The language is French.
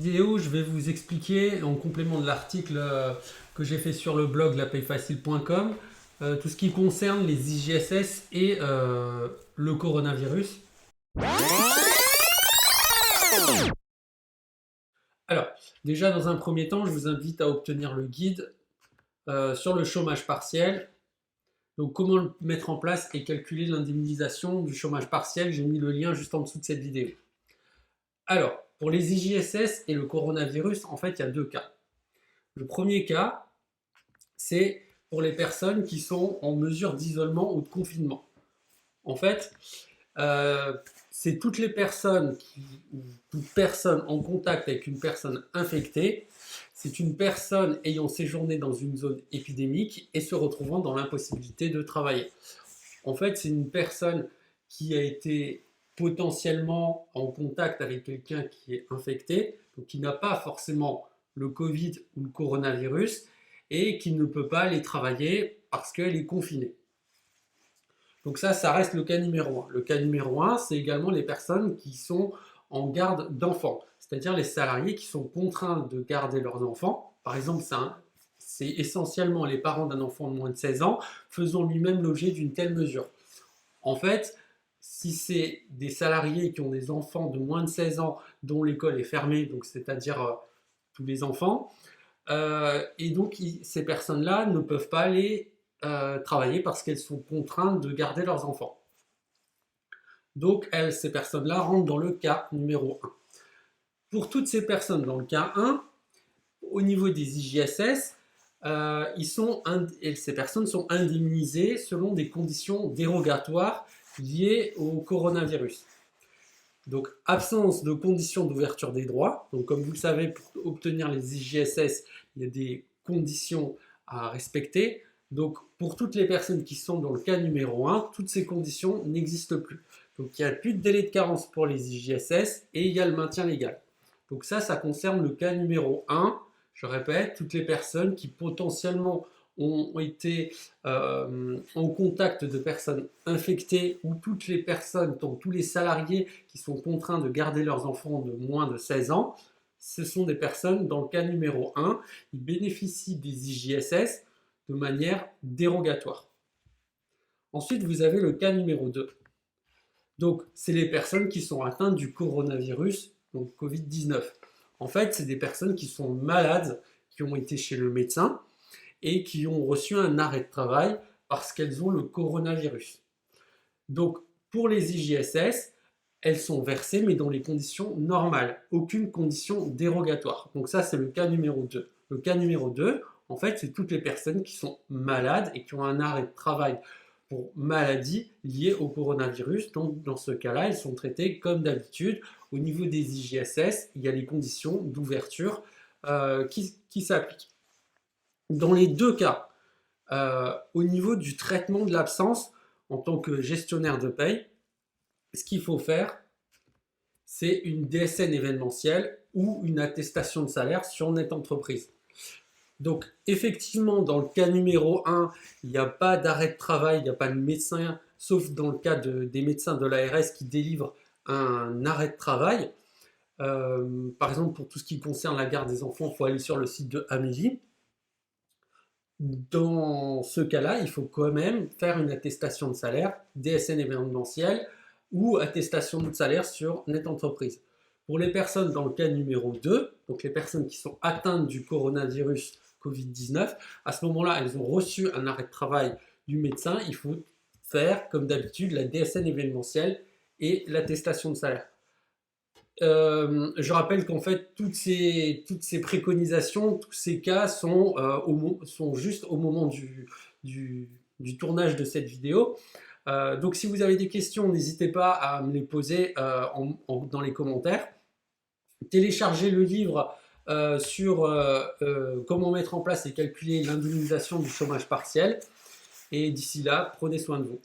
vidéo, je vais vous expliquer, en complément de l'article que j'ai fait sur le blog lapayefacile.com, tout ce qui concerne les IGSS et le coronavirus. Alors, déjà dans un premier temps, je vous invite à obtenir le guide sur le chômage partiel. Donc, comment le mettre en place et calculer l'indemnisation du chômage partiel. J'ai mis le lien juste en dessous de cette vidéo. Alors, pour les IGSS et le coronavirus, en fait, il y a deux cas. Le premier cas, c'est pour les personnes qui sont en mesure d'isolement ou de confinement. En fait, c'est toutes les personnes ou toute personne en contact avec une personne infectée. C'est une personne ayant séjourné dans une zone épidémique et se retrouvant dans l'impossibilité de travailler. En fait, c'est une personne qui a été potentiellement en contact avec quelqu'un qui est infecté, donc qui n'a pas forcément le Covid ou le coronavirus et qui ne peut pas aller travailler parce qu'elle est confinée. Donc ça reste le cas numéro 1. Le cas numéro 1, c'est également les personnes qui sont en garde d'enfants, c'est-à-dire les salariés qui sont contraints de garder leurs enfants. Par exemple, c'est essentiellement les parents d'un enfant de moins de 16 ans faisant lui-même l'objet d'une telle mesure. En fait, si c'est des salariés qui ont des enfants de moins de 16 ans dont l'école est fermée, donc c'est-à-dire tous les enfants, et donc ces personnes-là ne peuvent pas aller travailler parce qu'elles sont contraintes de garder leurs enfants. Donc ces personnes-là rentrent dans le cas numéro 1. Pour toutes ces personnes dans le cas 1, au niveau des IGSS, ces personnes sont indemnisées selon des conditions dérogatoires liées au coronavirus. Donc, absence de conditions d'ouverture des droits. Donc, comme vous le savez, pour obtenir les IGSS, il y a des conditions à respecter. Donc, pour toutes les personnes qui sont dans le cas numéro 1, toutes ces conditions n'existent plus. Donc, il n'y a plus de délai de carence pour les IGSS et il y a le maintien légal. Donc ça concerne le cas numéro 1. Je répète, toutes les personnes qui potentiellement ont été en contact de personnes infectées ou toutes les personnes, donc tous les salariés qui sont contraints de garder leurs enfants de moins de 16 ans, ce sont des personnes dans le cas numéro 1. Ils bénéficient des IGSS de manière dérogatoire. Ensuite, vous avez le cas numéro 2. Donc, c'est les personnes qui sont atteintes du coronavirus, donc Covid-19. En fait, c'est des personnes qui sont malades, qui ont été chez le médecin et qui ont reçu un arrêt de travail parce qu'elles ont le coronavirus. Donc, pour les IGSS, elles sont versées, mais dans les conditions normales, aucune condition dérogatoire. Donc ça, c'est le cas numéro 2. Le cas numéro 2, en fait, c'est toutes les personnes qui sont malades et qui ont un arrêt de travail pour maladie liée au coronavirus. Donc, dans ce cas-là, elles sont traitées comme d'habitude. Au niveau des IGSS, il y a les conditions d'ouverture qui s'appliquent. Dans les deux cas, au niveau du traitement de l'absence, en tant que gestionnaire de paye, ce qu'il faut faire, c'est une DSN événementielle ou une attestation de salaire sur Net Entreprise. Donc, effectivement, dans le cas numéro 1, il n'y a pas d'arrêt de travail, il n'y a pas de médecin, sauf dans le cas des médecins de l'ARS qui délivrent un arrêt de travail. Par exemple, pour tout ce qui concerne la garde des enfants, il faut aller sur le site de Amélie. Dans ce cas-là, il faut quand même faire une attestation de salaire, DSN événementielle ou attestation de salaire sur Net Entreprise. Pour les personnes dans le cas numéro 2, donc les personnes qui sont atteintes du coronavirus Covid-19, à ce moment-là, elles ont reçu un arrêt de travail du médecin. Il faut faire, comme d'habitude, la DSN événementielle et l'attestation de salaire. Je rappelle qu'en fait, toutes ces préconisations, tous ces cas sont juste au moment du tournage de cette vidéo. Donc si vous avez des questions, n'hésitez pas à me les poser dans les commentaires. Téléchargez le livre sur comment mettre en place et calculer l'indemnisation du chômage partiel. Et d'ici là, prenez soin de vous.